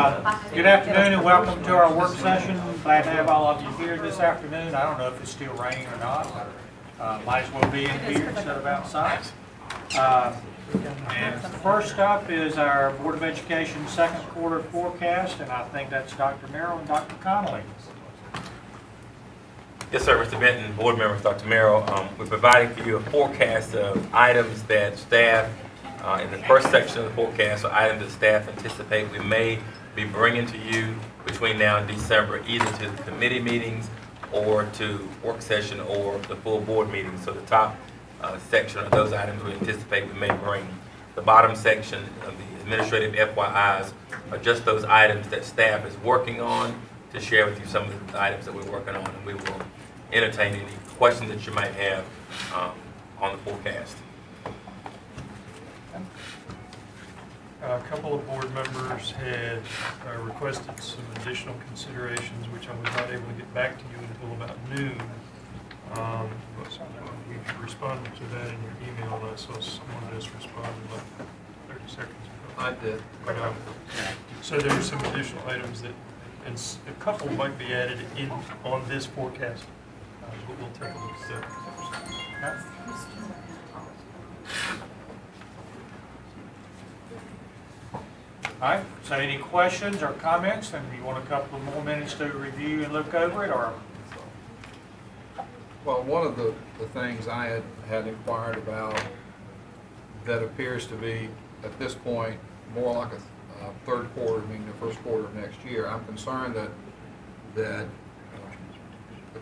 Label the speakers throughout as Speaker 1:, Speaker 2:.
Speaker 1: Good afternoon and welcome to our work session. Glad to have all of you here this afternoon. I don't know if it's still raining or not. Might as well be in here instead of outside. And first up is our Board of Education second quarter forecast, and I think that's Dr. Merrill and Dr. Connolly.
Speaker 2: Yes, sir, Mr. Benton, board members, Dr. Merrill. We're providing for you a forecast of items that staff, in the first section of the forecast, are items that staff anticipate we may be bringing to you between now and December, either to the committee meetings or to work session or the full board meeting. So the top section of those items we anticipate we may bring. The bottom section of the administrative FYIs are just those items that staff is working on to share with you some of the items that we're working on, and we will entertain any questions that you might have on the forecast.
Speaker 3: A couple of board members had requested some additional considerations, which I was not able to get back to you until about noon. We responded to that in your email, and I saw someone just responded like 30 seconds ago.
Speaker 4: I did.
Speaker 3: So there are some additional items that, and a couple might be added in on this forecast, but we'll take a look at that first.
Speaker 1: All right, so any questions or comments, and you want a couple of more minutes to review and look over it, or?
Speaker 4: Well, one of the things I had inquired about that appears to be, at this point, more like a third quarter, meaning the first quarter of next year. I'm concerned that the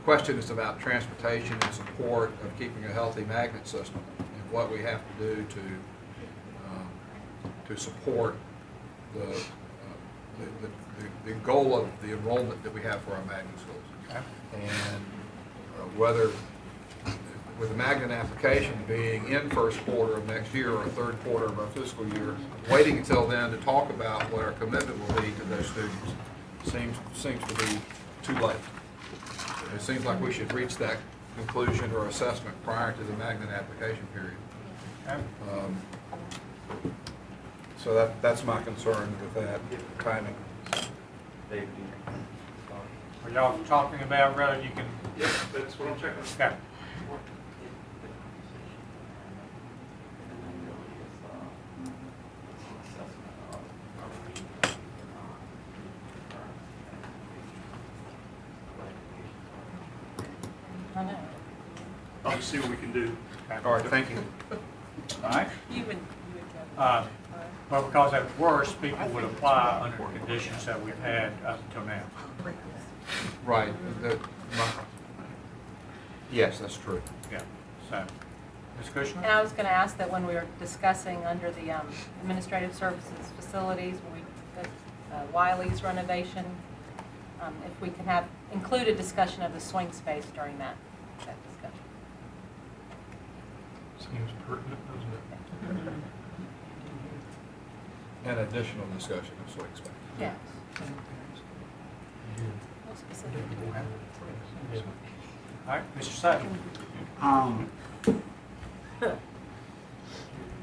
Speaker 4: question is about transportation and support of keeping a healthy magnet system and what we have to do to support the goal of the enrollment that we have for our magnet schools.
Speaker 1: Okay.
Speaker 4: And whether with the magnet application being in first quarter of next year or third quarter of our fiscal year, waiting until then to talk about what our commitment will be to those students seems to be too late. It seems like we should reach that conclusion or assessment prior to the magnet application period.
Speaker 1: Okay.
Speaker 4: So that's my concern with that timing.
Speaker 1: Are y'all talking about whether you can?
Speaker 3: Yes, that's what I'm checking.
Speaker 1: Okay.
Speaker 3: I'll just see what we can do.
Speaker 4: All right, thank you.
Speaker 1: All right.
Speaker 5: You would
Speaker 1: Well, because at worst, people would apply under the conditions that we've had up until now.
Speaker 4: Right. Yes, that's true.
Speaker 1: Yeah. So, Ms. Kushner?
Speaker 5: And I was going to ask that when we were discussing under the administrative services facilities, when we Wiley's renovation, if we can include a discussion of the swing space during that discussion.
Speaker 3: Seems pertinent, doesn't it?
Speaker 4: An additional discussion of swing space.
Speaker 5: Yes. More specific.
Speaker 1: All right, Mr. Sutton?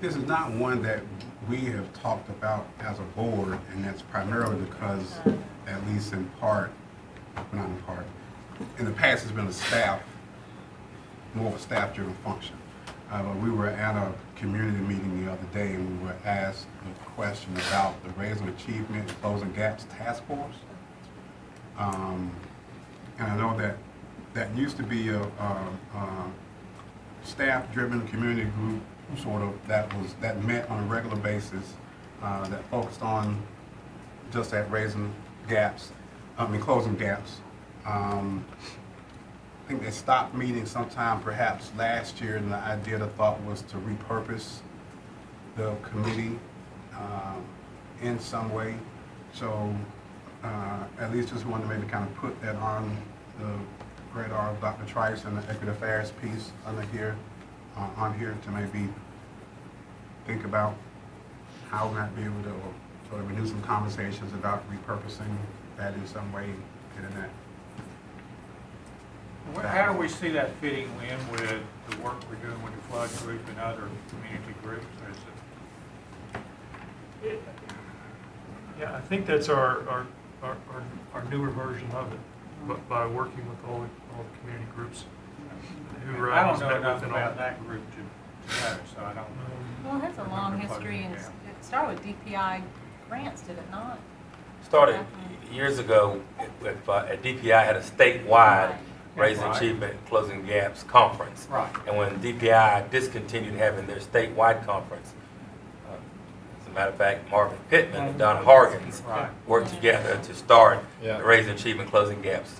Speaker 6: This is not one that we have talked about as a board, and that's primarily because, at least in part, not in part, in the past it's been more of a staff-driven function. We were at a community meeting the other day, and we were asked a question about the Raising Achievement and Closing Gaps Task Force. And I know that used to be a staff-driven community group, sort of, that met on a regular basis, that focused on just that closing gaps. I think they stopped meeting sometime perhaps last year, and the idea, the thought was to repurpose the committee in some way. So at least just wanted to maybe kind of put that on the radar of Dr. Trice and the Equity Affairs piece on here to maybe think about how we might be able to sort of renew some conversations about repurposing that in some way, getting that.
Speaker 1: How do we see that fitting in with the work we're doing with the flood group and other community groups? Or is it?
Speaker 3: Yeah, I think that's our newer version of it, but by working with all the community groups who
Speaker 1: I don't
Speaker 3: has
Speaker 1: know
Speaker 3: met
Speaker 1: enough
Speaker 3: with and
Speaker 1: about
Speaker 3: all.
Speaker 1: that group to know, so I don't.
Speaker 5: Well, it has a long
Speaker 1: Remember
Speaker 5: history, and
Speaker 1: closing
Speaker 5: it started with DPI grants, did it not?
Speaker 2: Started years ago at DPI, had a statewide
Speaker 5: Right.
Speaker 2: Raising
Speaker 1: Right.
Speaker 2: Achievement, Closing Gaps conference.
Speaker 1: Right.
Speaker 2: And when DPI discontinued having their statewide conference, as a matter of fact, Marvin Pittman and Don Hargens
Speaker 1: Right.
Speaker 2: worked together to start
Speaker 4: Yeah.
Speaker 2: the Raising Achievement, Closing Gaps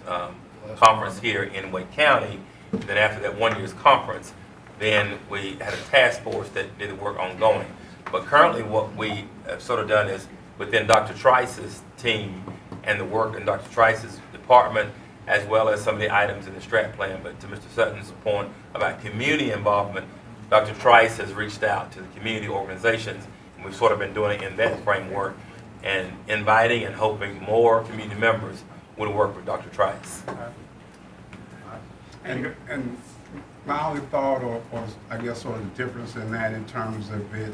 Speaker 2: conference here in Wake County. And then after that 1 year's conference, then we had a task force that did the work ongoing. But currently what we have sort of done is within Dr. Trice's team and the work in Dr. Trice's department, as well as some of the items in the strat plan. But to Mr. Sutton's point about community involvement, Dr. Trice has reached out to the community organizations, and we've sort of been doing it in that framework and inviting and hoping more community members would work with Dr. Trice.
Speaker 6: And my only thought, or I guess sort of the difference in that in terms of it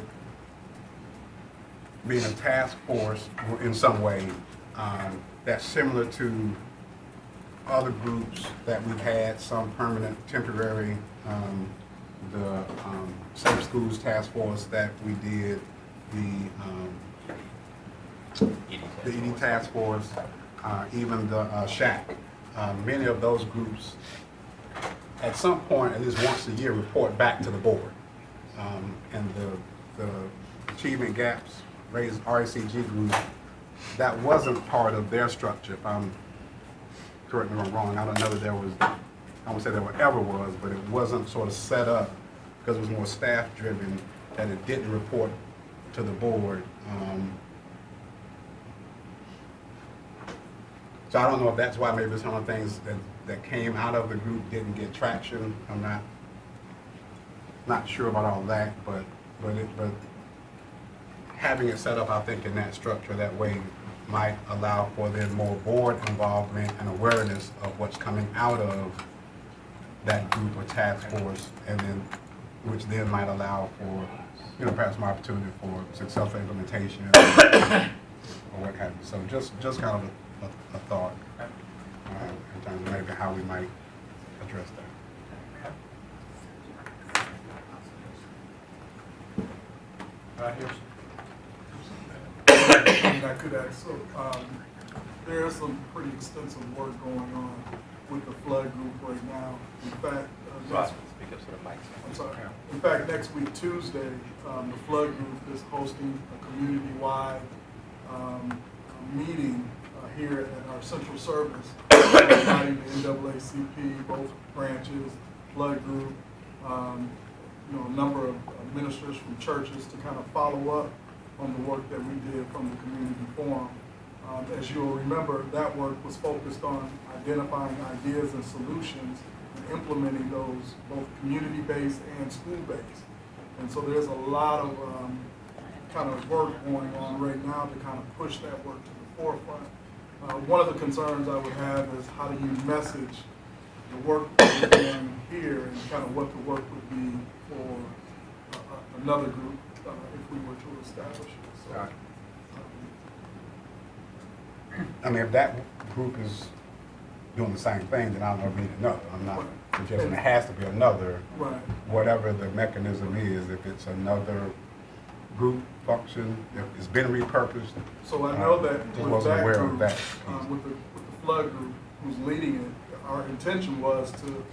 Speaker 6: being a task force in some way, that's similar to other groups that we've had, some permanent, temporary, the Safe Schools Task Force that we did, the ED Task Force, even the SHAC. Many of those groups, at some point, at least once a year, report back to the board. And the Achievement Gaps Raised RACG group, that wasn't part of their structure. If I'm correct me if I'm wrong, I don't know that there was, I won't say there ever was, but it wasn't sort of set up because it was more staff driven, that it didn't report to the board. So I don't know if that's why maybe some of the things that came out of the group didn't get traction. I'm not sure about all that, but having it set up, I think, in that structure that way might allow for then more board involvement and awareness of what's coming out of that group or task force, and then which then might allow for, perhaps more opportunity for successful implementation or what have you. So just kind of a thought in terms of maybe how we might address that.
Speaker 1: Right here.
Speaker 7: I could add, so there is some pretty extensive work going on with the flood group right now. In fact,
Speaker 2: Speak up so the mic's on.
Speaker 7: I'm sorry. In fact, next week, Tuesday, the flood group is hosting a community-wide meeting here at our central service, inviting the NAACP, both branches, flood group, a number of ministers from churches to kind of follow up on the work that we did from the community forum. As you'll remember, that work was focused on identifying ideas and solutions and implementing those both community-based and school-based. And so there's a lot of kind of work going on right now to kind of push that work to the forefront. One of the concerns I would have is how do you message the work that we're doing here and kind of what the work would be for another group if we were to establish it. So,
Speaker 6: I mean, if that group is doing the same thing, then I don't know if we need another. I'm not suggesting it has to be another,
Speaker 7: right.
Speaker 6: whatever the mechanism is, if it's another group function, if it's been repurposed.
Speaker 7: So I know that
Speaker 6: Just
Speaker 7: with
Speaker 6: wasn't
Speaker 7: that
Speaker 6: aware
Speaker 7: group,
Speaker 6: of that.
Speaker 7: with the flood group who's leading it, our intention was to,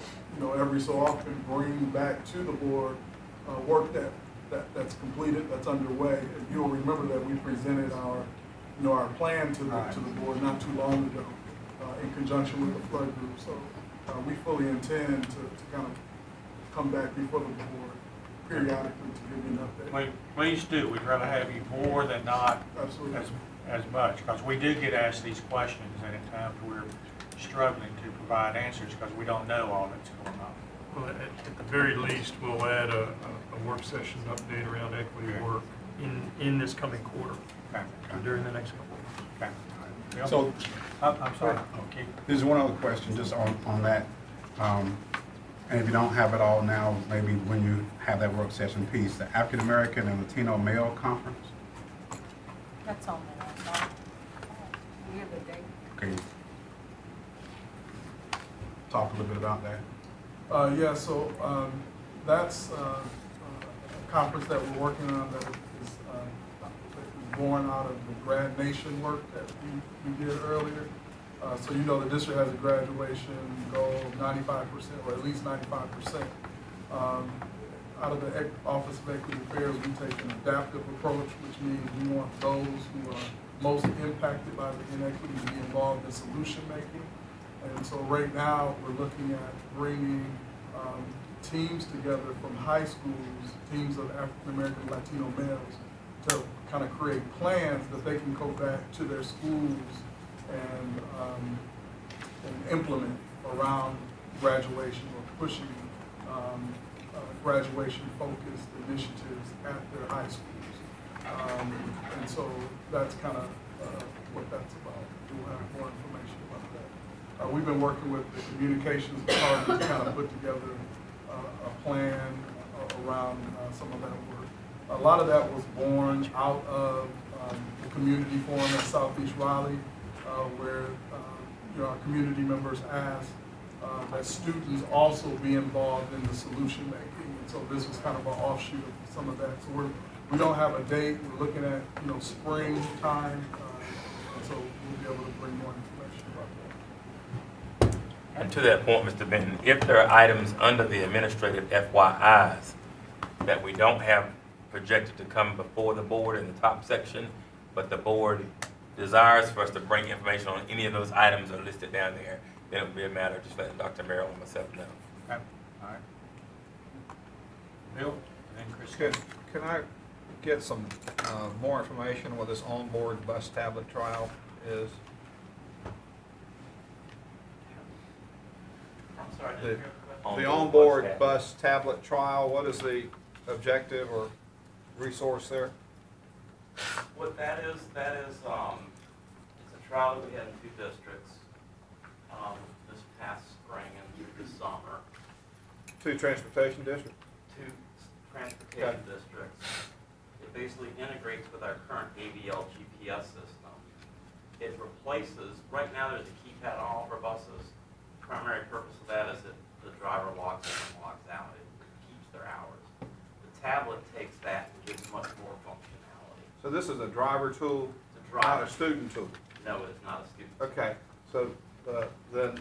Speaker 7: every so often bring back to the board work that's completed, that's underway. And you'll remember that we presented our plan to the board not too long ago in conjunction with the flood group. So we fully intend to kind of come back before the board periodically to give you an update.
Speaker 1: Please do. We'd rather have you more than not
Speaker 7: Absolutely.
Speaker 1: as much, because we do get asked these questions, and at times we're struggling to provide answers because we don't know all that's going on.
Speaker 3: Well, at the very least, we'll add a work session update around equity work in this coming quarter,
Speaker 1: Okay.
Speaker 3: during the next couple of weeks.
Speaker 1: Okay. Bill?
Speaker 6: So
Speaker 1: I'm sorry. Okay.
Speaker 6: there's one other question just on that. And if you don't have it all now, maybe when you have that work session piece, the African American and Latino Male Conference.
Speaker 5: That's on there, right? we have a date?
Speaker 6: Can you talk a little bit about that?
Speaker 7: Yeah, so that's a conference that we're working on that is born out of the Grad Nation work that we did earlier. So you know the district has a graduation goal of 95%, or at least 95%. Out of the Office of Equity Affairs, we take an adaptive approach, which means we want those who are most impacted by the inequity to be involved in solution making. And so right now, we're looking at bringing teams together from high schools, teams of African American Latino males, to kind of create plans that they can go back to their schools and implement around graduation or pushing graduation-focused initiatives at their high schools. And so that's kind of what that's about. We'll have more information about that. We've been working with the communications department to kind of put together a plan around some of that work. A lot of that was born out of the community forum at Southeast Raleigh, where our community members asked that students also be involved in the solution making. And so this was kind of an offshoot of some of that. So we don't have a date. We're looking at spring time, and so we'll be able to bring more information about that.
Speaker 2: And to that point, Mr. Benton, if there are items under the administrative FYIs that we don't have projected to come before the board in the top section, but the board desires for us to bring information on any of those items that are listed down there, then it would be a matter of just letting Dr. Merrill and myself know.
Speaker 1: Okay, all right. Bill, and then Chris.
Speaker 4: Can I get some more information on what this onboard bus tablet trial is?
Speaker 2: I'm sorry,
Speaker 4: The onboard bus tablet trial, what is the objective or resource there?
Speaker 8: What that is, it's a trial that we had in 2 districts this past spring and this summer.
Speaker 4: 2 transportation districts?
Speaker 8: 2 transportation districts. It basically integrates with our current ABL GPS system. It replaces, right now there's a keypad on all of our buses. The primary purpose of that is that the driver logs in and logs out. It keeps their hours. The tablet takes that and gives much more functionality.
Speaker 4: So this is a driver tool,
Speaker 8: It's a driver.
Speaker 4: not a student tool?
Speaker 8: No, it's not a student.
Speaker 4: Okay, so then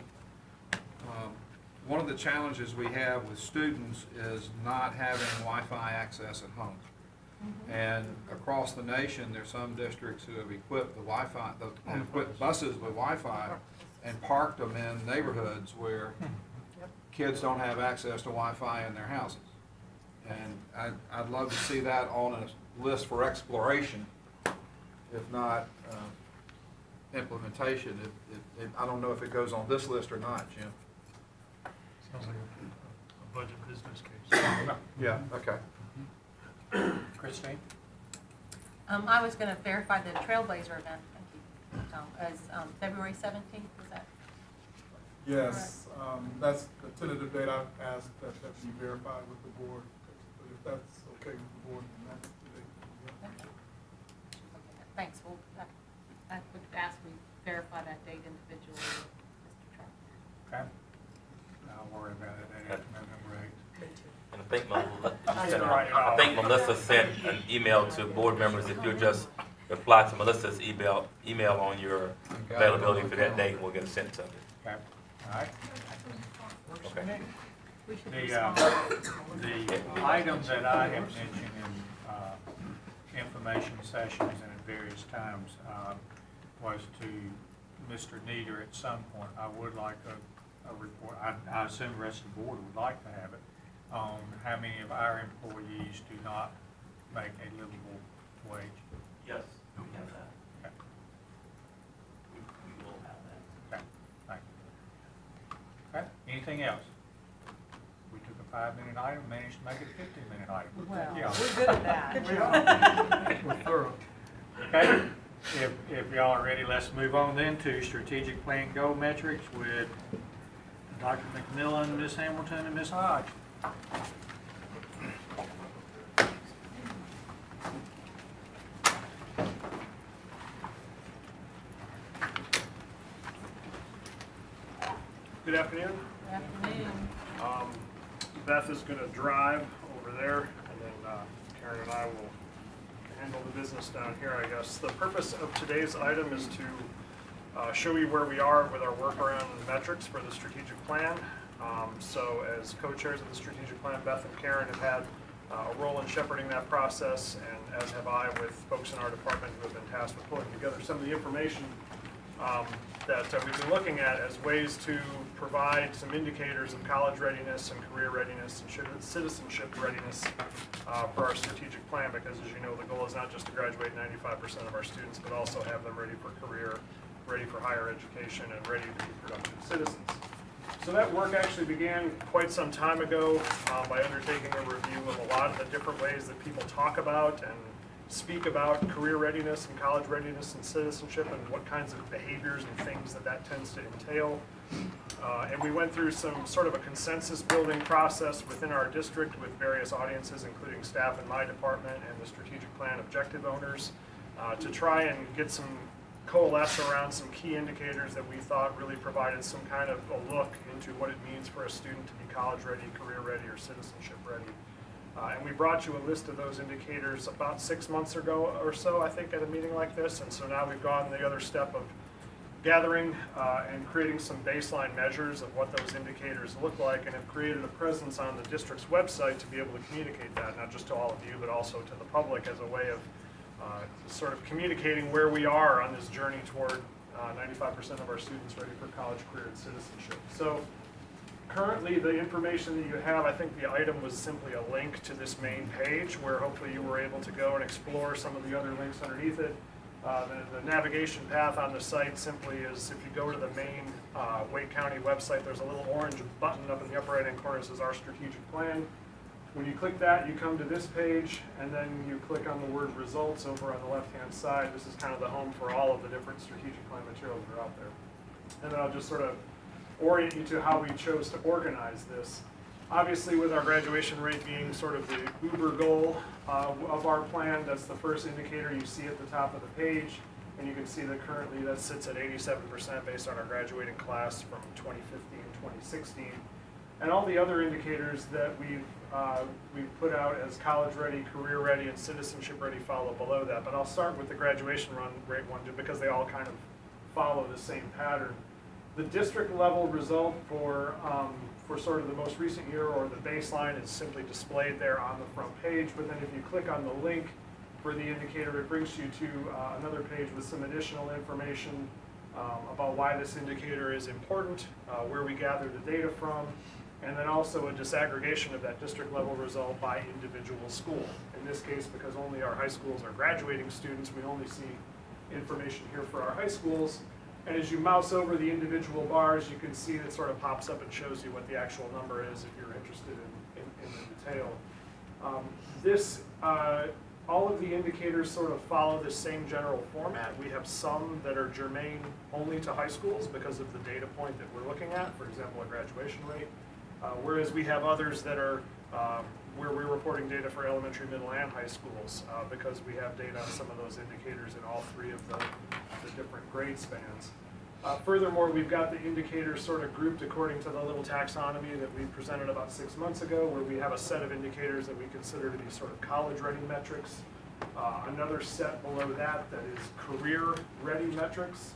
Speaker 4: one of the challenges we have with students is not having Wi-Fi access at home. And across the nation, there's some districts who have equipped the Wi-Fi, have equipped buses with Wi-Fi and parked them in neighborhoods where kids don't have access to Wi-Fi in their houses. And I'd love to see that on a list for exploration, if not implementation. I don't know if it goes on this list or not, Jim.
Speaker 3: Sounds like a budget business case.
Speaker 4: Yeah, okay.
Speaker 1: Christine?
Speaker 5: I was going to verify the Trailblazer event, thank you, Tom, as February 17th, is that?
Speaker 7: Yes, that's the tentative date. I've asked that be verified with the board, but if that's okay with the board, then that's the date.
Speaker 5: Okay, thanks. Well, I would ask we verify that date individually with Mr. Trump.
Speaker 1: Okay. I'll worry about it at number 8.
Speaker 2: And I think Melissa sent an email to board members. If you'll just reply to Melissa's email on your availability for that date, we'll get it sent to you.
Speaker 1: Okay, all right. Works for me.
Speaker 5: We should
Speaker 1: The
Speaker 5: respond.
Speaker 1: items that I have mentioned in information sessions and at various times was to Mr. Nieder at some point. I would like a report, I assume the rest of the board would like to have it, on how many of our employees do not make a livable wage.
Speaker 8: Yes, we have that.
Speaker 1: Okay,
Speaker 8: We will have that.
Speaker 1: okay, thank you. Okay, anything else? We took a 5-minute item, managed to make it a 15-minute item.
Speaker 5: Well,
Speaker 1: Yeah.
Speaker 5: we're good at that.
Speaker 7: We're thorough.
Speaker 1: Okay, if y'all are ready, let's move on then to strategic plan goal metrics with Dr. McMillan, Ms. Hamilton, and Ms. Hodge.
Speaker 9: Good afternoon.
Speaker 5: Good afternoon.
Speaker 9: Beth is going to drive over there, and then Karen and I will handle the business down here, I guess. The purpose of today's item is to show you where we are with our work around metrics for the strategic plan. So as co-chairs of the strategic plan, Beth and Karen have had a role in shepherding that process, and as have I with folks in our department who have been tasked with pulling together some of the information that we've been looking at as ways to provide some indicators of college readiness and career readiness and citizenship readiness for our strategic plan, because as you know, the goal is not just to graduate 95% of our students, but also have them ready for career, ready for higher education, and ready to be productive citizens. So that work actually began quite some time ago by undertaking a review of a lot of the different ways that people talk about and speak about career readiness and college readiness and citizenship, and what kinds of behaviors and things that tends to entail. And we went through some sort of a consensus building process within our district with various audiences, including staff in my department and the strategic plan objective owners, to try and get some coalesce around some key indicators that we thought really provided some kind of a look into what it means for a student to be college ready, career ready, or citizenship ready. And we brought you a list of those indicators about 6 months ago or so, I think, at a meeting like this. And so now we've gone the other step of gathering and creating some baseline measures of what those indicators look like, and have created a presence on the district's website to be able to communicate that, not just to all of you, but also to the public, as a way of sort of communicating where we are on this journey toward 95% of our students ready for college, career, and citizenship. So currently, the information that you have, I think the item was simply a link to this main page, where hopefully you were able to go and explore some of the other links underneath it. The navigation path on the site simply is, if you go to the main Wake County website, there's a little orange button up in the upper right-hand corner that says Our Strategic Plan. When you click that, you come to this page, and then you click on the word Results over on the left-hand side. This is kind of the home for all of the different strategic plan materials that are out there. And then I'll just sort of orient you to how we chose to organize this. Obviously, with our graduation rate being sort of the uber goal of our plan, that's the first indicator you see at the top of the page. And you can see that currently that sits at 87% based on our graduating class from 2015 and 2016. And all the other indicators that we've put out as college ready, career ready, and citizenship ready follow below that. But I'll start with the graduation rate one, because they all kind of follow the same pattern. The district level result for sort of the most recent year, or the baseline, is simply displayed there on the front page. But then if you click on the link for the indicator, it brings you to another page with some additional information about why this indicator is important, where we gather the data from, and then also a disaggregation of that district level result by individual school. In this case, because only our high schools are graduating students, we only see information here for our high schools. And as you mouse over the individual bars, you can see it sort of pops up and shows you what the actual number is if you're interested in the detail. All of the indicators sort of follow the same general format. We have some that are germane only to high schools because of the data point that we're looking at, for example, a graduation rate. Whereas we have others that are where we're reporting data for elementary, middle, and high schools because we have data on some of those indicators in all three of the different grade spans. Furthermore, we've got the indicators sort of grouped according to the little taxonomy that we presented about 6 months ago, where we have a set of indicators that we consider to be sort of college-ready metrics, another set below that is career-ready metrics,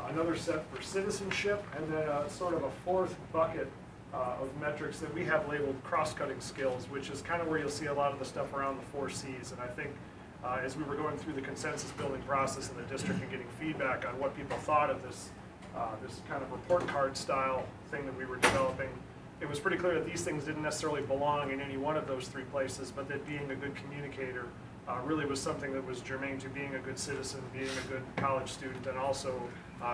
Speaker 9: another set for citizenship, and then sort of a fourth bucket of metrics that we have labeled cross-cutting skills, which is kind of where you'll see a lot of the stuff around the 4 C's. And I think as we were going through the consensus building process in the district and getting feedback on what people thought of this kind of report card style thing that we were developing, it was pretty clear that these things didn't necessarily belong in any one of those 3 places, but that being a good communicator really was something that was germane to being a good citizen, being a good college student, and also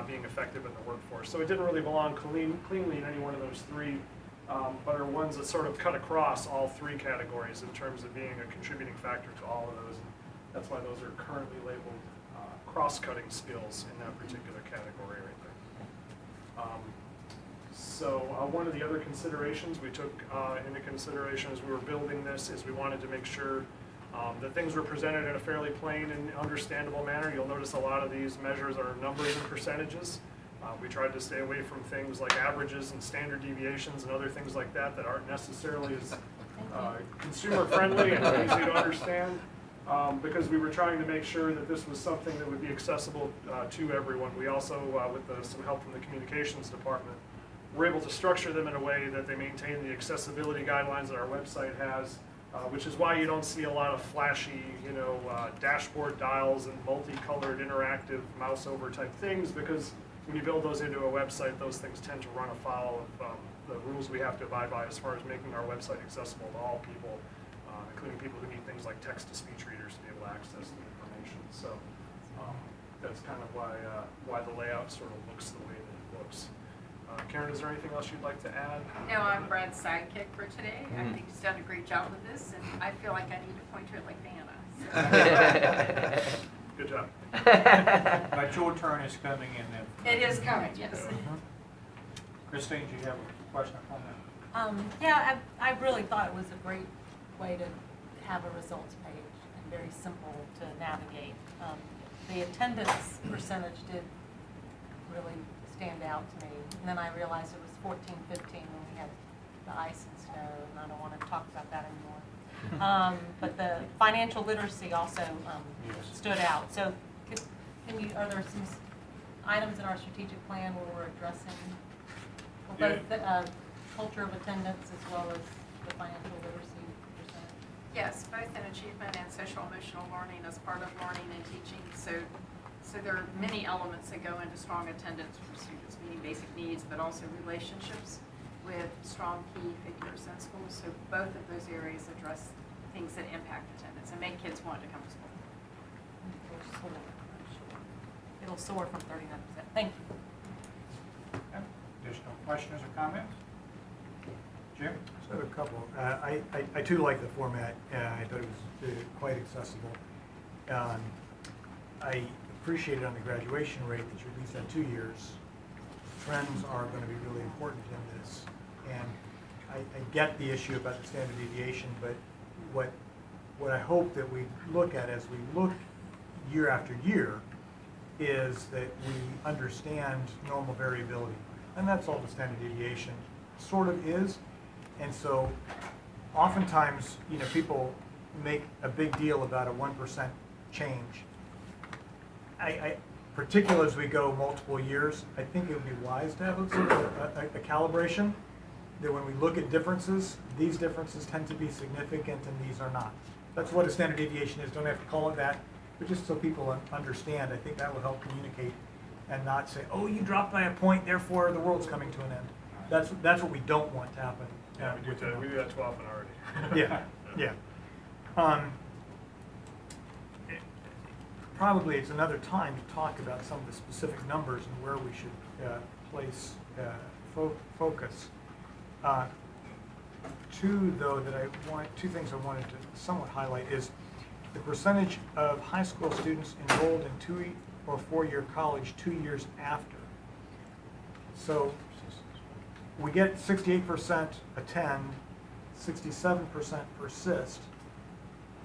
Speaker 9: being effective in the workforce. So it didn't really belong cleanly in any one of those 3, but are ones that sort of cut across all 3 categories in terms of being a contributing factor to all of those. And that's why those are currently labeled cross-cutting skills in that particular category right there. So one of the other considerations we took into consideration as we were building this is we wanted to make sure that things were presented in a fairly plain and understandable manner. You'll notice a lot of these measures are numbers and percentages. We tried to stay away from things like averages and standard deviations and other things like that that aren't necessarily as consumer friendly and easy to understand, because we were trying to make sure that this was something that would be accessible to everyone. We also, with some help from the communications department, were able to structure them in a way that they maintain the accessibility guidelines that our website has, which is why you don't see a lot of flashy, dashboard dials and multicolored interactive mouse over type things, because when you build those into a website, those things tend to run afoul of the rules we have to abide by as far as making our website accessible to all people, including people who need things like text-to-speech readers to be able to access the information. So that's kind of why the layout sort of looks the way that it looks. Karen, is there anything else you'd like to add?
Speaker 10: No, I'm Brad's sidekick for today. I think he's done a great job with this, and I feel like I need to point to it like Vanna. So.
Speaker 9: Good job.
Speaker 1: But your turn is coming in then.
Speaker 10: It is coming, yes.
Speaker 1: Christine, do you have a question or comment?
Speaker 5: Yeah, I really thought it was a great way to have a results page and very simple to navigate. The attendance percentage did really stand out to me. And then I realized it was 14, 15 when we had the ice and snow, and I don't want to talk about that anymore. But the financial literacy also stood out. So are there some items in our strategic plan where we're addressing both the culture of attendance as well as the financial literacy percentage?
Speaker 10: Yes, both in achievement and social emotional learning as part of learning and teaching. So there are many elements that go into strong attendance for students, meeting basic needs, but also relationships with strong key figures in school. So both of those areas address things that impact attendance and make kids want to come to school.
Speaker 5: It'll soar from 39%. Thank you.
Speaker 1: Okay. Additional questions or comments? Jim?
Speaker 11: So I have a couple. I too like the format. I thought it was quite accessible. I appreciated on the graduation rate that you at least had 2 years. Trends are going to be really important in this. And I get the issue about the standard deviation, but what I hope that we look at as we look year after year is that we understand normal variability. And that's all the standard deviation sort of is. And so oftentimes, people make a big deal about a 1% change. I particularly as we go multiple years, I think it would be wise to have a calibration that when we look at differences, these differences tend to be significant and these are not. That's what a standard deviation is. Don't have to call it that, but just so people understand, I think that will help communicate and not say, oh, you dropped by a point, therefore the world's coming to an end. That's what we don't want to happen.
Speaker 9: Yeah, we do that too often already.
Speaker 11: Yeah. Probably it's another time to talk about some of the specific numbers and where we should place focus. Two things I wanted to somewhat highlight is the percentage of high school students enrolled in 2 or 4 year college 2 years after. So we get 68% attend, 67% persist,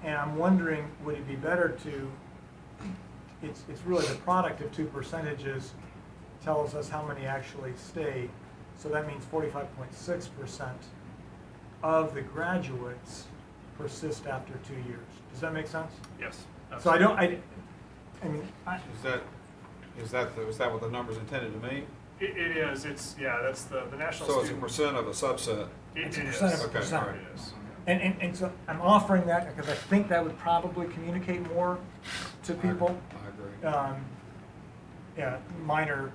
Speaker 11: and I'm wondering, would it be better to, it's really the product of two percentages tells us how many actually stay, so that means 45.6% of the graduates persist after 2 years. Does that make sense?
Speaker 9: Yes.
Speaker 11: So I don't,
Speaker 4: Is that what the number's intended to mean?
Speaker 9: It is. That's the national
Speaker 4: So it's a
Speaker 9: student.
Speaker 4: percent of a subset?
Speaker 11: It's a
Speaker 9: It
Speaker 11: percent
Speaker 9: is.
Speaker 11: of a percent.
Speaker 4: Okay, all right.
Speaker 9: It is.
Speaker 11: And so I'm offering that because I think that would probably communicate more to people.
Speaker 4: I agree.
Speaker 11: Yeah, minor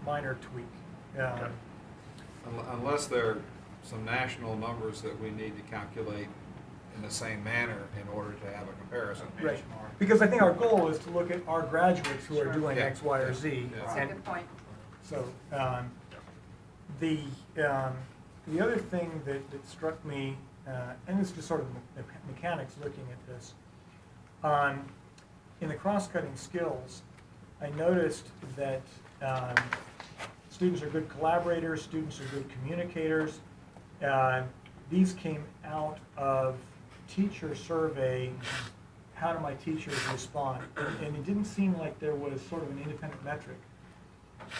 Speaker 11: tweak.
Speaker 9: Okay.
Speaker 4: Unless there are some national numbers that we need to calculate in the same manner in order to have a comparison.
Speaker 11: Right, because I think our goal is to look at our graduates who are doing
Speaker 4: Yeah.
Speaker 11: X, Y, or Z.
Speaker 4: Yeah.
Speaker 10: That's a
Speaker 11: And
Speaker 10: good point.
Speaker 11: so, the other thing that struck me, and it's just sort of the mechanics looking at this, in the cross-cutting skills, I noticed that students are good collaborators, students are good communicators. These came out of teacher survey, how do my teachers respond? And it didn't seem like there was sort of an independent metric.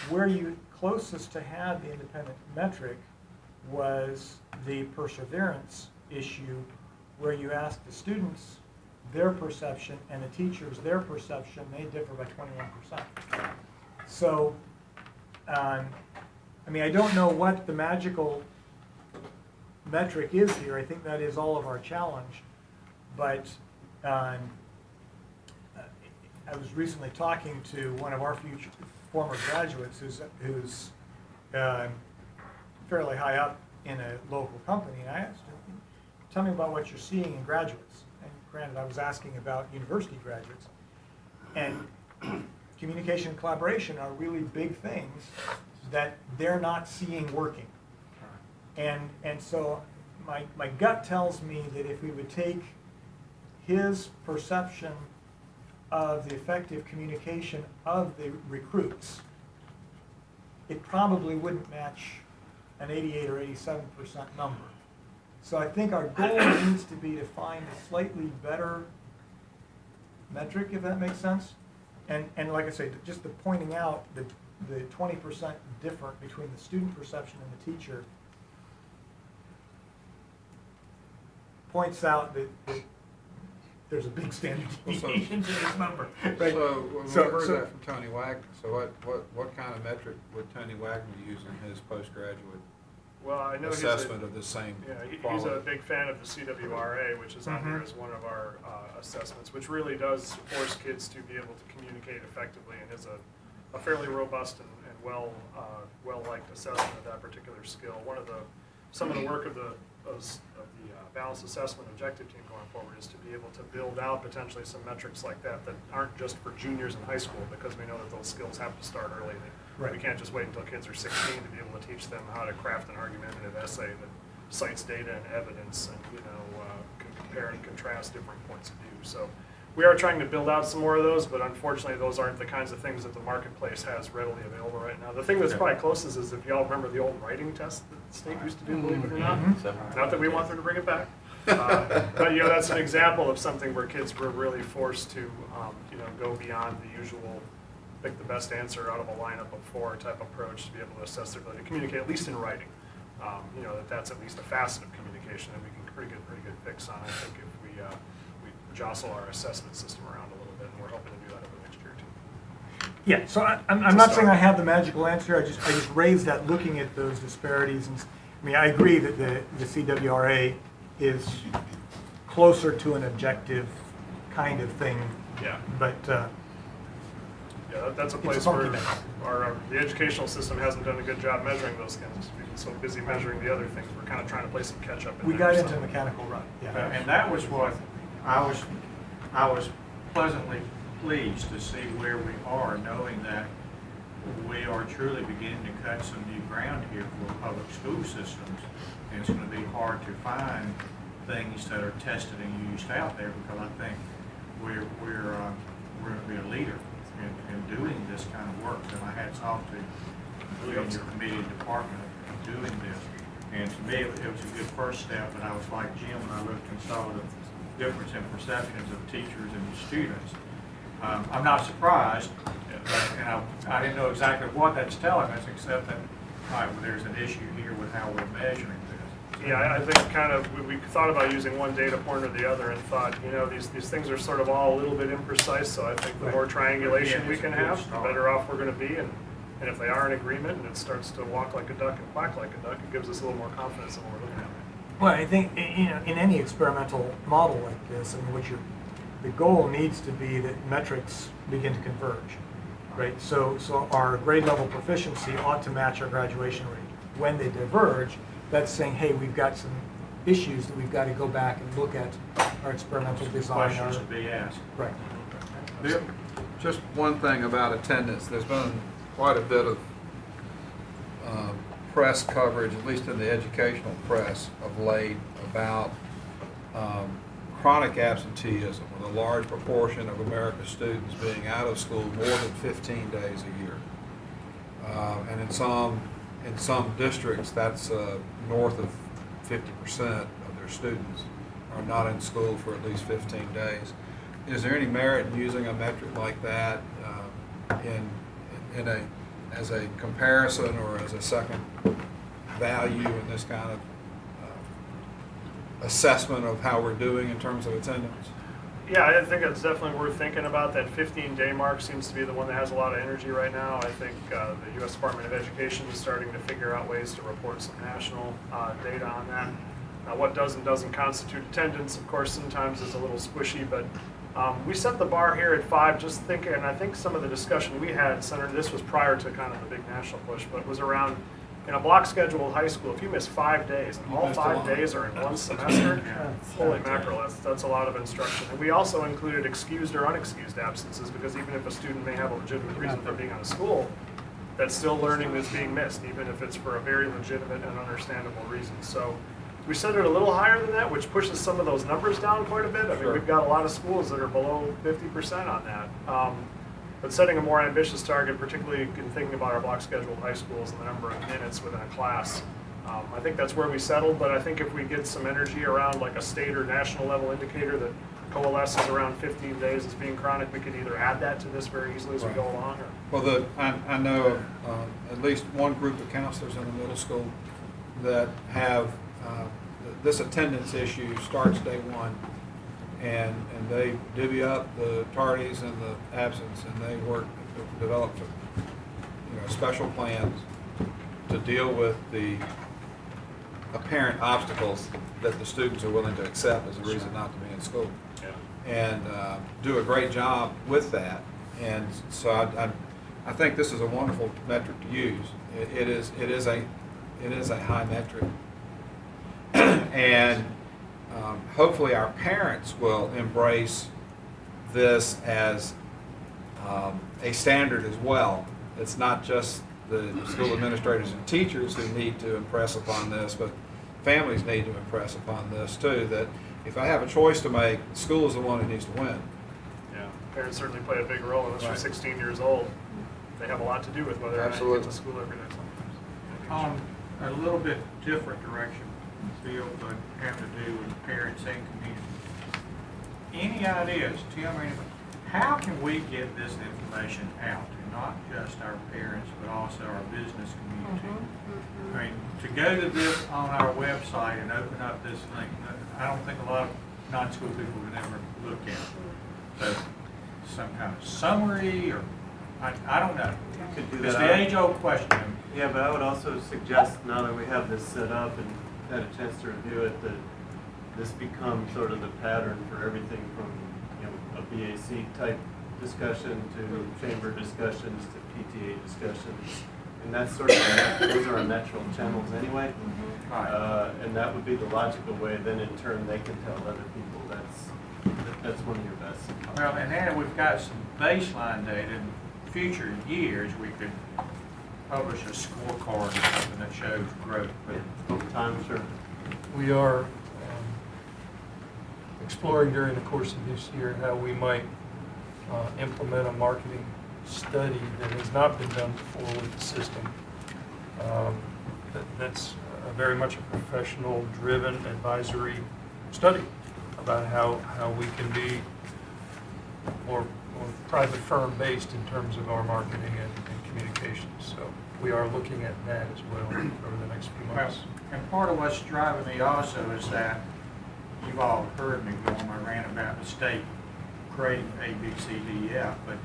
Speaker 11: where you closest to had the independent metric was the perseverance issue, where you asked the students their perception and the teachers their perception, they differ by 21%. So, I mean, I don't know what the magical metric is here. I think that is all of our challenge. But I was recently talking to one of our former graduates who's fairly high up in a local company, and I asked him, tell me about what you're seeing in graduates. And granted, I was asking about university graduates. And communication and collaboration are really big things that they're not seeing working. And so my gut tells me that if we would take his perception of the effective communication of the recruits, it probably wouldn't match an 88 or 87% number. So I think our goal needs to be to find a slightly better metric, if that makes sense. And like I say, just the pointing out the 20% different between the student perception and the teacher points out that there's a big standard deviation to this number. Right?
Speaker 4: So, we heard that from Tony Wagner. So what kind of metric would Tony Wagner use in his postgraduate
Speaker 9: Well, I know
Speaker 4: assessment of the same
Speaker 9: he's
Speaker 4: quality?
Speaker 9: a big fan of the CWRA, which is on here as one of our assessments, which really does force kids to be able to communicate effectively, and is a fairly robust and well-liked assessment of that particular skill. Some of the work of the balanced assessment objective team going forward is to be able to build out potentially some metrics like that aren't just for juniors in high school, because we know that those skills have to start early.
Speaker 11: Right.
Speaker 9: We can't just wait until kids are 16 to be able to teach them how to craft an argumentative essay that cites data and evidence and can compare and contrast different points of view. So we are trying to build out some more of those, but unfortunately those aren't the kinds of things that the marketplace has readily available right now. The thing that's probably closest is if y'all remember the old writing test that the state used to do, believe it or not. Not that we want them to bring it back. But that's an example of something where kids were really forced to go beyond the usual pick the best answer out of a lineup of 4 type approach to be able to assess their ability to communicate, at least in writing. That's at least a facet of communication that we can pretty good fix on. I think if we jostle our assessment system around a little bit, and we're hoping to do that over the next year or 2.
Speaker 11: Yeah, so I'm not saying I have the magical answer. I just raised that looking at those disparities. And I mean, I agree that the CWRA is closer to an objective kind of thing.
Speaker 9: Yeah.
Speaker 11: But
Speaker 9: That's a place where the educational system hasn't done a good job measuring those things. We've been so busy measuring the other things, we're kind of trying to play some catch up.
Speaker 11: we got into mechanical run. Yeah.
Speaker 1: And that was what I was pleasantly pleased to see where we are, knowing that we are truly beginning to cut some new ground here for public school systems. And it's going to be hard to find things that are tested and used out there, because I think we're going to be a leader in doing this kind of work. And my hat's off to you and your committee and department in doing this. And to me, it was a good first step. And I was like Jim when I looked and saw the difference in perceptions of teachers and students. I'm not surprised, and I didn't know exactly what that's telling us, except that there's an issue here with how we're measuring this.
Speaker 9: Yeah, I think we thought about using one data point or the other, and thought, these things are sort of all a little bit imprecise, so I think the more triangulation we can have, the better off we're going to be. And if they are in agreement and it starts to walk like a duck and quack like a duck, it gives us a little more confidence in what we're looking at.
Speaker 11: Well, I think in any experimental model like this, I mean, the goal needs to be that metrics begin to converge, right? So our grade level proficiency ought to match our graduation rate. When they diverge, that's saying, hey, we've got some issues that we've got to go back and look at our experimental design.
Speaker 1: Questions to be asked.
Speaker 11: Right.
Speaker 4: Just one thing about attendance. There's been quite a bit of press coverage, at least in the educational press of late, about chronic absenteeism, with a large proportion of America's students being out of school more than 15 days a year. And in some districts, that's north of 50% of their students are not in school for at least 15 days. Is there any merit in using a metric like that in as a comparison or as a second value in this kind of assessment of how we're doing in terms of attendance?
Speaker 9: Yeah, I think it's definitely worth thinking about. That 15-day mark seems to be the one that has a lot of energy right now. I think the U.S. Department of Education is starting to figure out ways to report some national data on that. What does and doesn't constitute attendance, of course, sometimes is a little squishy, but we set the bar here at 5, just thinking, and I think some of the discussion we had centered, this was prior to kind of the big national push, but was around, in a block scheduled high school, if you miss 5 days, and all 5 days are in one semester, holy mackerel, that's a lot of instruction. And we also included excused or unexcused absences, because even if a student may have a legitimate reason for being out of school, that's still learning that's being missed, even if it's for a very legitimate and understandable reason. So we set it a little higher than that, which pushes some of those numbers down quite a bit. I mean, we've got a lot of schools that are below 50% on that. But setting a more ambitious target, particularly in thinking about our block scheduled high schools and the number of minutes within a class, I think that's where we settled. But I think if we get some energy around like a state or national level indicator that coalesces around 15 days as being chronic, we could either add that to this very easily as we go along. Or
Speaker 4: Well, I know of at least one group of counselors in the middle school that have this attendance issue starts day one, and they divvy up the tardies and the absence, and they work to develop special plans to deal with the apparent obstacles that the students are willing to accept as a reason not to be in school, and do a great job with that. And so I think this is a wonderful metric to use. It is a high metric. And hopefully our parents will embrace this as a standard as well. It's not just the school administrators and teachers who need to impress upon this, but families need to impress upon this too, that if I have a choice to make, school is the one who needs to win.
Speaker 9: yeah, parents certainly play a big role. Unless you're 16 years old, they have a lot to do with whether or not you get to school every day sometimes.
Speaker 1: A little bit different direction field, but have to do with parents and community. Any ideas, Tim, or anybody? How can we get this information out to not just our parents, but also our business community? I mean, to go to this on our website and open up this link, I don't think a lot of non-school people would ever look at it. So some kind of summary, or I don't know.
Speaker 12: Could do
Speaker 1: It's
Speaker 12: that.
Speaker 1: the age-old question.
Speaker 12: Yeah, but I would also suggest, now that we have this set up and had a chance to review it, that this becomes sort of the pattern for everything from, a BAC type discussion to chamber discussions to PTA discussions. And that's sort of, those are our natural channels anyway. And that would be the logical way, then in turn they can tell other people that's one of your best.
Speaker 1: Well, and then we've got some baseline data. In future years, we could publish a scorecard or something that shows growth. But
Speaker 12: Over time, sure.
Speaker 3: We are exploring during the course of this year how we might implement a marketing study that has not been done before with the system. That's very much a professional-driven advisory study about how we can be more private firm-based in terms of our marketing and communications. So we are looking at that as well over the next few months.
Speaker 1: And part of what's driving me also is that you've all heard me go on my rant about the state creating A, B, C, D, F, but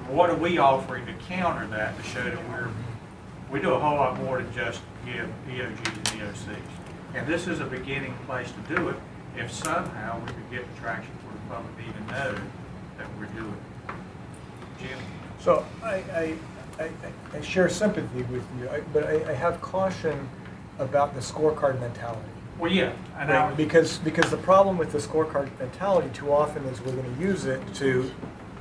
Speaker 1: what are we offering to counter that, to show that we do a whole lot more than just give EOGs and EOCs. And this is a beginning place to do it if somehow we could get the traction for the public to even know that we're doing it. Jim?
Speaker 11: So I share sympathy with you, but I have caution about the scorecard mentality.
Speaker 1: Well, yeah, I know.
Speaker 11: Right? Because the problem with the scorecard mentality too often is we're going to use it to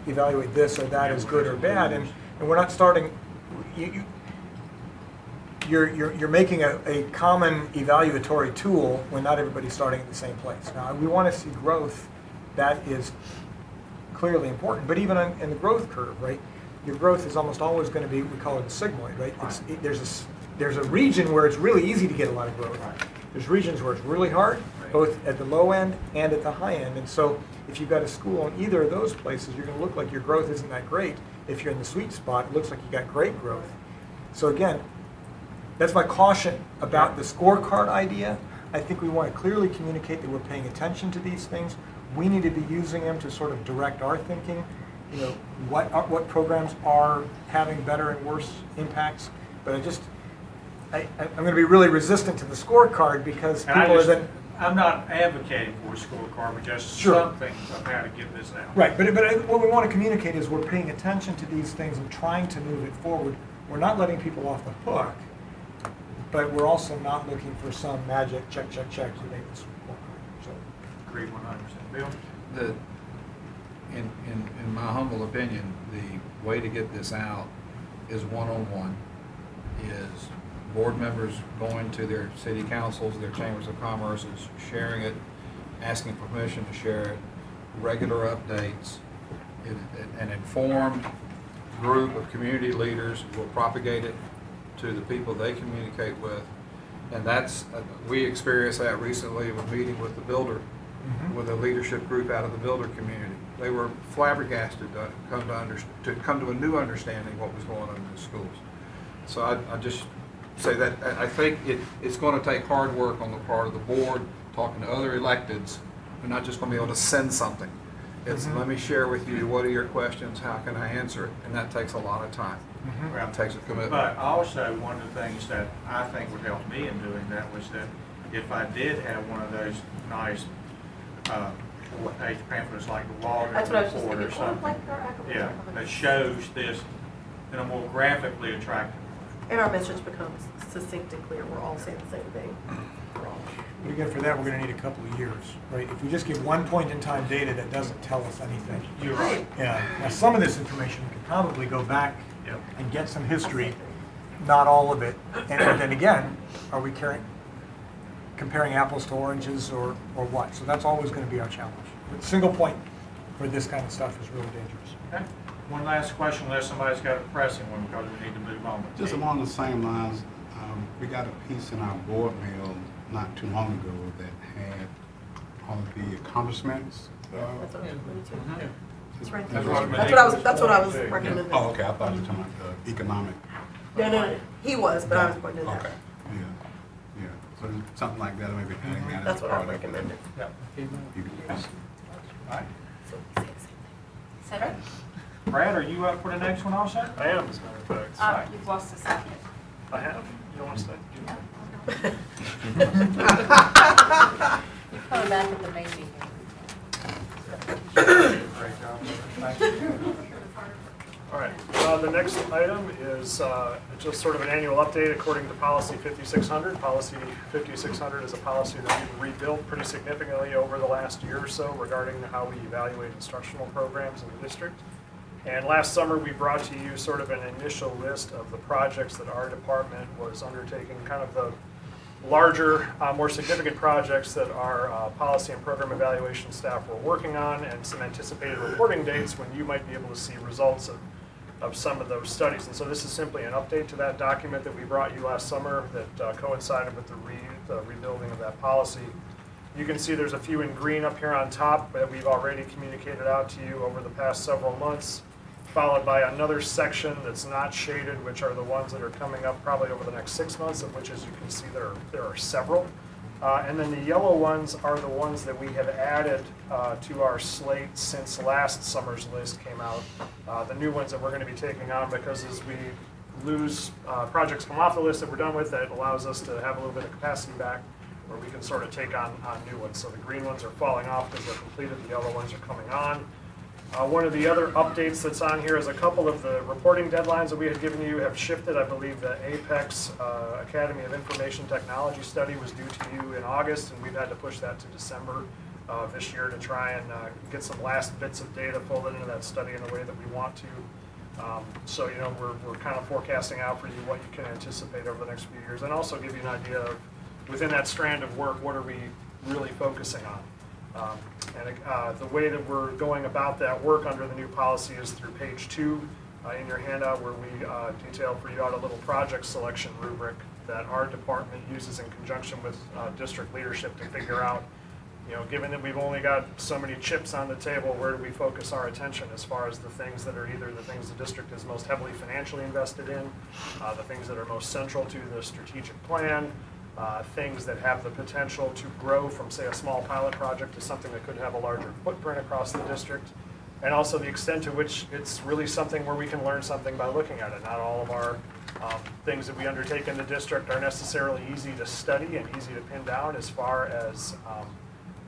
Speaker 11: evaluate this or that as good or bad, and we're not starting. You're making a common evaluatory tool when not everybody's starting at the same place. Now we want to see growth. That is clearly important, but even in the growth curve, right? Your growth is almost always going to be, we call it a sigmoid, right? There's a region where it's really easy to get a lot of growth. There's regions where it's really hard, both at the low end and at the high end. And so if you've got a school in either of those places, you're going to look like your growth isn't that great. if you're in the sweet spot, it looks like you got great growth. So again, that's my caution about the scorecard idea. I think we want to clearly communicate that we're paying attention to these things. We need to be using them to sort of direct our thinking. You know, what programs are having better and worse impacts. But I'm going to be really resistant to the scorecard because
Speaker 1: And
Speaker 11: people are then.
Speaker 1: I'm not advocating for a scorecard, but just
Speaker 11: Sure.
Speaker 1: something of how to get this out.
Speaker 11: Right, but what we want to communicate is we're paying attention to these things and trying to move it forward. We're not letting people off the hook, but we're also not looking for some magic check to make this scorecard. So,
Speaker 1: Agree 100%. Bill?
Speaker 4: In my humble opinion, the way to get this out is one-on-one, is board members going to their city councils, their chambers of commerce, sharing it, asking for permission to share it, regular updates. An informed group of community leaders will propagate it to the people they communicate with. And that's, we experienced that recently with meeting with the builder, with a leadership group out of the builder community. They were flabbergasted to come to a new understanding what was going on in the schools. So I just say that I think it's going to take hard work on the part of the board, talking to other electeds. We're not just going to be able to send something. It's let me share with you, what are your questions, how can I answer it? And that takes a lot of time. It takes a commitment.
Speaker 1: But also, one of the things that I think would help me in doing that was that if I did have one of those nice four-page pamphlets like the Walden
Speaker 5: That's what I was just
Speaker 1: Report or
Speaker 5: thinking.
Speaker 1: something, yeah, that shows this in a more graphically attractive way.
Speaker 13: And our message becomes succinct and clear. We're all saying the same thing.
Speaker 11: but again, for that, we're going to need a couple of years, right? If we just give one point in time data that doesn't tell us anything.
Speaker 1: You're right.
Speaker 11: Yeah. Now, some of this information we could probably go back
Speaker 1: Yep.
Speaker 11: and get some history, not all of it. And then again, are we comparing apples to oranges or what? So that's always going to be our challenge. But single point for this kind of stuff is really dangerous.
Speaker 1: Okay. One last question, unless somebody's got a pressing one, because we need to move on.
Speaker 6: Just along the same lines, we got a piece in our board mail not too long ago that had all of the accomplishments.
Speaker 13: That's what I was recommending too. It's right
Speaker 1: That's
Speaker 13: there.
Speaker 1: what
Speaker 13: That's what I was
Speaker 1: Yeah.
Speaker 13: recommending.
Speaker 6: Oh, okay, I thought you were talking about the economic.
Speaker 13: No. He was, but I was pointing to
Speaker 6: Okay,
Speaker 13: that.
Speaker 6: yeah. So something like that, maybe adding that
Speaker 13: That's
Speaker 6: as
Speaker 13: what I
Speaker 6: part of it.
Speaker 13: recommended.
Speaker 1: Yep.
Speaker 6: You can-
Speaker 1: All right.
Speaker 5: Cedric?
Speaker 1: Brad, are you up for the next one also?
Speaker 9: I am, as a matter of fact.
Speaker 10: You've lost a second.
Speaker 9: I have. You don't want to stay?
Speaker 5: You're coming back at the main meeting.
Speaker 1: Great job. Thank you.
Speaker 9: All right, the next item is just sort of an annual update according to Policy 5600. Policy 5600 is a policy that we've rebuilt pretty significantly over the last year or so regarding how we evaluate instructional programs in the district. And last summer, we brought to you sort of an initial list of the projects that our department was undertaking, kind of the larger, more significant projects that our policy and program evaluation staff were working on, and some anticipated reporting dates when you might be able to see results of some of those studies. And so this is simply an update to that document that we brought you last summer that coincided with the rebuilding of that policy. You can see there's a few in green up here on top that we've already communicated out to you over the past several months, followed by another section that's not shaded, which are the ones that are coming up probably over the next 6 months, of which, as you can see, there are several. And then the yellow ones are the ones that we have added to our slate since last summer's list came out. The new ones that we're going to be taking on, because as we lose projects come off the list that we're done with, that allows us to have a little bit of capacity back where we can sort of take on new ones. So the green ones are falling off because they're completed, the yellow ones are coming on. One of the other updates that's on here is a couple of the reporting deadlines that we had given you have shifted. I believe the Apex Academy of Information Technology study was due to you in August, and we've had to push that to December of this year to try and get some last bits of data folded into that study in the way that we want to. So, you know, we're kind of forecasting out for you what you can anticipate over the next few years, and also give you an idea of, within that strand of work, what are we really focusing on. And the way that we're going about that work under the new policy is through page 2 in your handout, where we detail for you out a little project selection rubric that our department uses in conjunction with district leadership to figure out given that we've only got so many chips on the table, where do we focus our attention as far as the things that are either the things the district is most heavily financially invested in, the things that are most central to the strategic plan, things that have the potential to grow from, say, a small pilot project to something that could have a larger footprint across the district, and also the extent to which it's really something where we can learn something by looking at it. Not all of our things that we undertake in the district are necessarily easy to study and easy to pin down as far as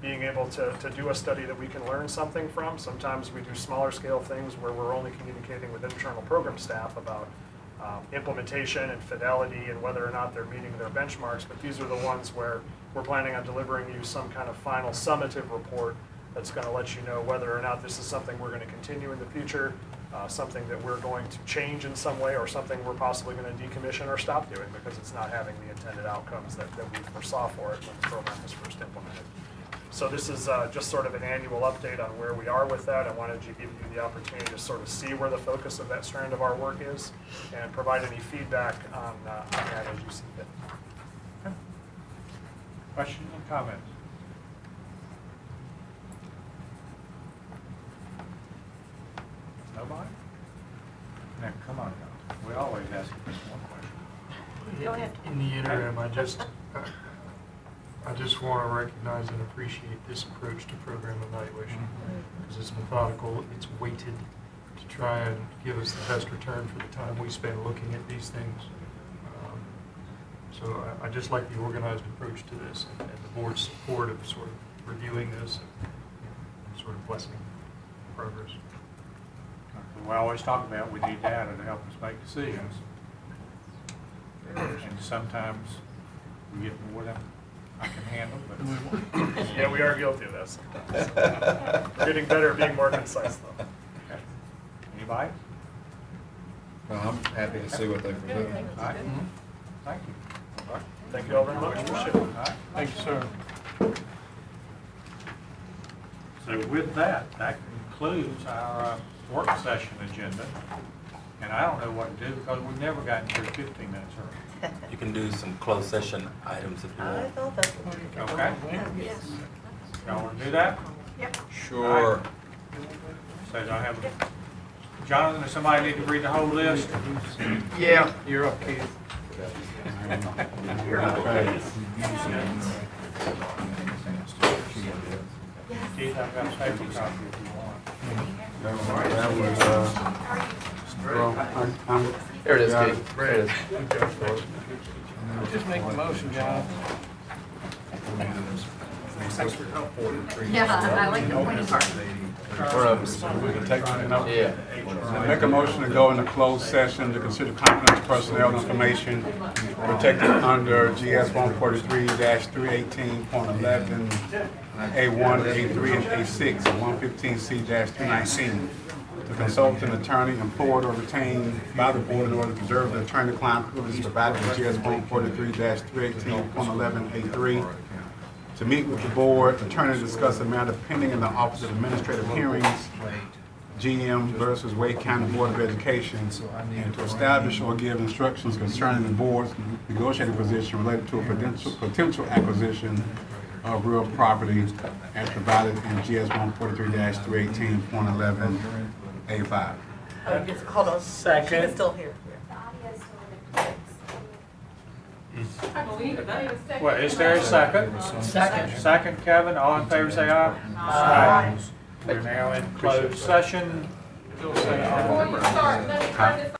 Speaker 9: being able to do a study that we can learn something from. Sometimes we do smaller scale things where we're only communicating with internal program staff about implementation and fidelity and whether or not they're meeting their benchmarks, but these are the ones where we're planning on delivering you some kind of final summative report that's going to let you know whether or not this is something we're going to continue in the future, something that we're going to change in some way, or something we're possibly going to decommission or stop doing because it's not having the intended outcomes that we foresaw for it when the program was first implemented. So this is just sort of an annual update on where we are with that. I wanted to give you the opportunity to sort of see where the focus of that strand of our work is and provide any feedback on that as you see fit.
Speaker 1: Okay. Questions and comments? Nobody? Now, come on, now. We always ask you this one question.
Speaker 10: Go ahead.
Speaker 3: In the interim, I just want to recognize and appreciate this approach to program evaluation, because it's methodical, it's weighted to try and give us the best return for the time we spend looking at these things. So I just like the organized approach to this and the board's support of sort of reviewing this and sort of blessing progress.
Speaker 1: We always talk about we need data to help us make decisions. And sometimes we get more than I can handle, but
Speaker 9: Yeah, we are guilty of that sometimes. We're getting better at being more concise, though.
Speaker 1: okay. Anybody?
Speaker 4: Well, I'm happy to see what they present.
Speaker 1: All right. Thank you. All right.
Speaker 9: Thank you all very much. Appreciate it.
Speaker 1: All right. Thank you, sir. So with that, that concludes our work session agenda. And I don't know what to do because we've never gotten through 15 minutes early.
Speaker 2: You can do some closed session items if you
Speaker 13: I
Speaker 2: want.
Speaker 13: thought that's what we could.
Speaker 1: Okay.
Speaker 13: Yes.
Speaker 1: Y'all want to do that?
Speaker 10: Yep.
Speaker 4: Sure.
Speaker 1: So I have, Jonathan, does somebody need to read the whole list?
Speaker 6: Yeah, you're up, Keith.
Speaker 1: Keith, I've got a paper copy if you want.
Speaker 6: That was,
Speaker 4: There it is, Keith. There it is.
Speaker 1: Just make the motion, John.
Speaker 10: Yeah, I like the pointy part.
Speaker 6: we can take it up.
Speaker 4: Yeah.
Speaker 6: Make a motion to go into closed session to consider confidential personnel information protected under GS 143-318.11, A1, A3, and A6, and 115C-319. To consult an attorney employed or retained by the board in order to preserve the attorney-client privilege provided in GS 143-318.11, A3. To meet with the board, attorney to discuss a matter pending in the Office of Administrative Hearings, GM versus Wake County Board of Education, and to establish or give instructions concerning the board's negotiating position related to a potential acquisition of real property as provided in GS 143-318.11, A5.
Speaker 13: Oh, yes, hold on.
Speaker 1: Second.
Speaker 13: She is still here.
Speaker 1: Well, is there a second? Second. Second, Kevin, all in favor say aye. Aye. We're now in closed session.
Speaker 14: Before you start, let me turn this